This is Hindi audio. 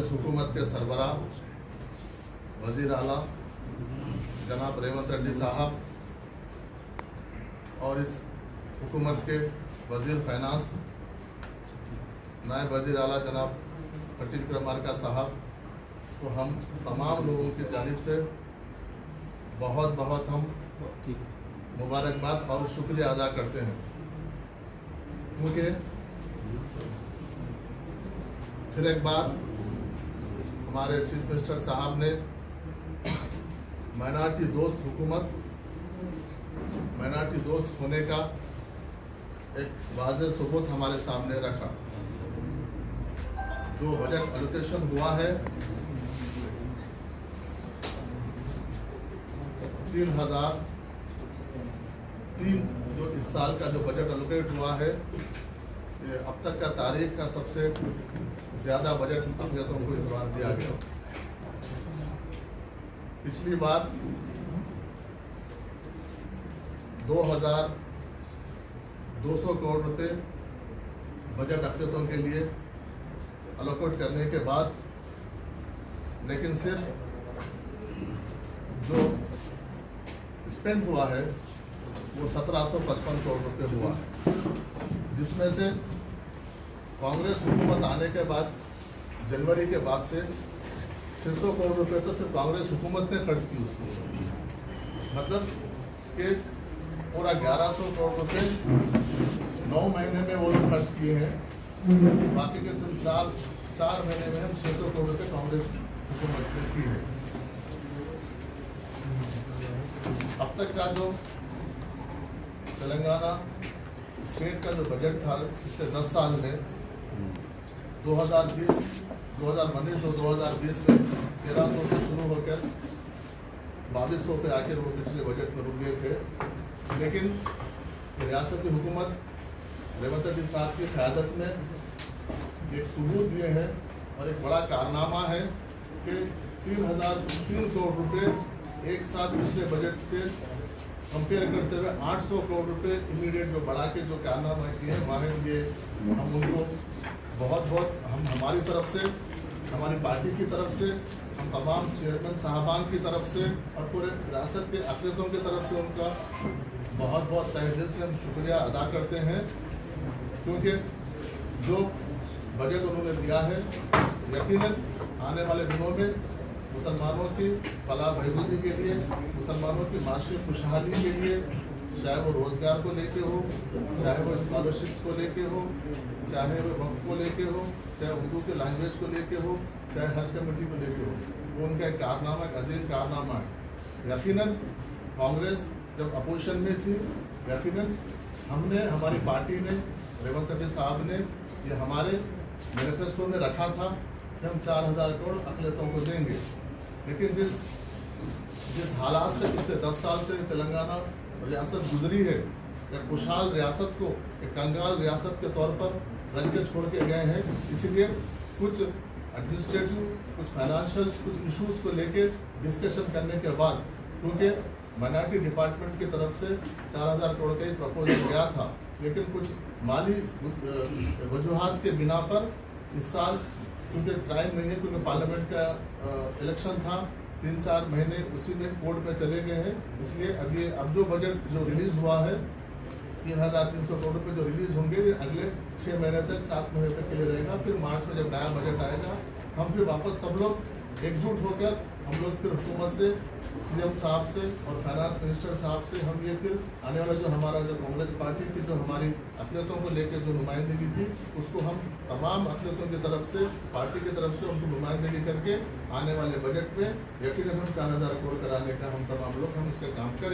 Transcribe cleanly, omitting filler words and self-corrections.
कांग्रेस हुकूमत के सरबराह वजीर आला जनाब रेवंत रेड्डी साहब और इस हुकूमत के वजीर फाइनेंस नायब वजीर आला जनाब पटेल विक्रमार्का साहब को हम तमाम लोगों की जानिब से बहुत बहुत हम मुबारकबाद और शुक्रिया अदा करते हैं, क्योंकि फिर एक बार हमारे चीफ मिनिस्टर साहब ने माइनॉरिटी दोस्त हुकूमत, माइनॉरिटी दोस्त होने का एक वाज़ेह सबूत हमारे सामने रखा। जो बजट एलोकेशन हुआ है 3003, जो इस साल का जो बजट एलोकेट हुआ है, ये अब तक का तारीख का सबसे ज़्यादा बजट अक़लियतों को इस बार दिया गया। पिछली बार 2200 करोड़ रुपए बजट अक़लियतों के लिए अलोकेट करने के बाद, लेकिन सिर्फ जो स्पेंड हुआ है वो 1755 करोड़ रुपए हुआ है, जिसमें से कांग्रेस हुकूमत आने के बाद जनवरी के बाद से 600 करोड़ रुपए तो सिर्फ कांग्रेस हुकूमत ने खर्च की उसको, मतलब कि पूरा 1100 करोड़ रुपए 9 महीने में वो लोग खर्च किए हैं। बाकी के सिर्फ चार महीने में हम 600 करोड़ रुपए कांग्रेस हुकूमत ने की है। अब तक का जो तेलंगाना स्टेट का जो बजट था पिछले 10 साल में 2019 और 2020 में 1300 से शुरू होकर 2200 पे आकर वो पिछले बजट में रुक गए थे। लेकिन रियासती हुकूमत रेवंत रेड्डी साहब की क़यादत में एक सबूत दिए हैं और एक बड़ा कारनामा है कि 3003 करोड़ रुपए एक साथ पिछले बजट से कंपेयर करते हुए 800 करोड़ रुपए इमीडिएट जो बढ़ा के जो कारनामा किए हैं, वहाँ ये हम उनको बहुत हम हमारी तरफ से, हमारी पार्टी की तरफ से, हम तमाम चेयरमैन साहबान की तरफ से और पूरे रियासत के अक़लियतों की तरफ से उनका बहुत तहे दिल से हम शुक्रिया अदा करते हैं, क्योंकि जो बजट उन्होंने दिया है यकीनन आने वाले दिनों में मुसलमानों की फलाह बहबूदी के लिए, मुसलमानों की माशी खुशहाली के लिए, चाहे वो रोज़गार को लेके हो, चाहे वो स्कॉलरशिप्स को लेके हो, चाहे वो वक्फ को लेके हो, चाहे उर्दू के लैंग्वेज को लेके हो, चाहे हज कमेटी को लेके हो, वो उनका एक कारनामा, एक अजीम कारनामा है। यकीनन कांग्रेस जब अपोजिशन में थी, यकीनन हमने, हमारी पार्टी ने, रेवंत रेड्डी साहब ने ये हमारे मैनिफेस्टो में रखा था कि हम 4000 करोड़ अक़लियतों को देंगे। लेकिन जिस हालात से पिछले 10 साल से तेलंगाना रियासत गुजरी है, एक खुशहाल रियासत को एक कंगाल रियासत के तौर पर रख के छोड़ के गए हैं, इसीलिए कुछ एडमिनिस्ट्रेटिव, कुछ फाइनेंशियल, कुछ इश्यूज को लेके डिस्कशन करने के बाद, क्योंकि माइनॉरिटी डिपार्टमेंट की तरफ से 4000 करोड़ का ही प्रपोजल गया था, लेकिन कुछ माली वजूहात के बिना पर इस साल, क्योंकि टाइम नहीं है, क्योंकि पार्लियामेंट का इलेक्शन था, 3-4 महीने उसी में कोर्ट में चले गए हैं, इसलिए अब जो बजट जो रिलीज़ हुआ है 3300 करोड़ रुपये जो रिलीज़ होंगे, ये अगले 6 महीने तक, 7 महीने तक के लिए रहेगा। फिर मार्च में जब नया बजट आएगा, हम फिर वापस सब लोग एकजुट होकर हम लोग फिर हुकूमत से, सीएम साहब से और फाइनेंस मिनिस्टर साहब से हम ये फिर आने वाला जो हमारा जो कांग्रेस पार्टी की जो हमारी अक़लियतों को लेकर जो नुमाइंदगी थी, उसको हम तमाम अक़लियतों की तरफ से, पार्टी की तरफ से उनको नुमाइंदगी करके आने वाले बजट में यकीनन हम 4000 करोड़ कराने का हम तमाम लोग हम इसका काम करें।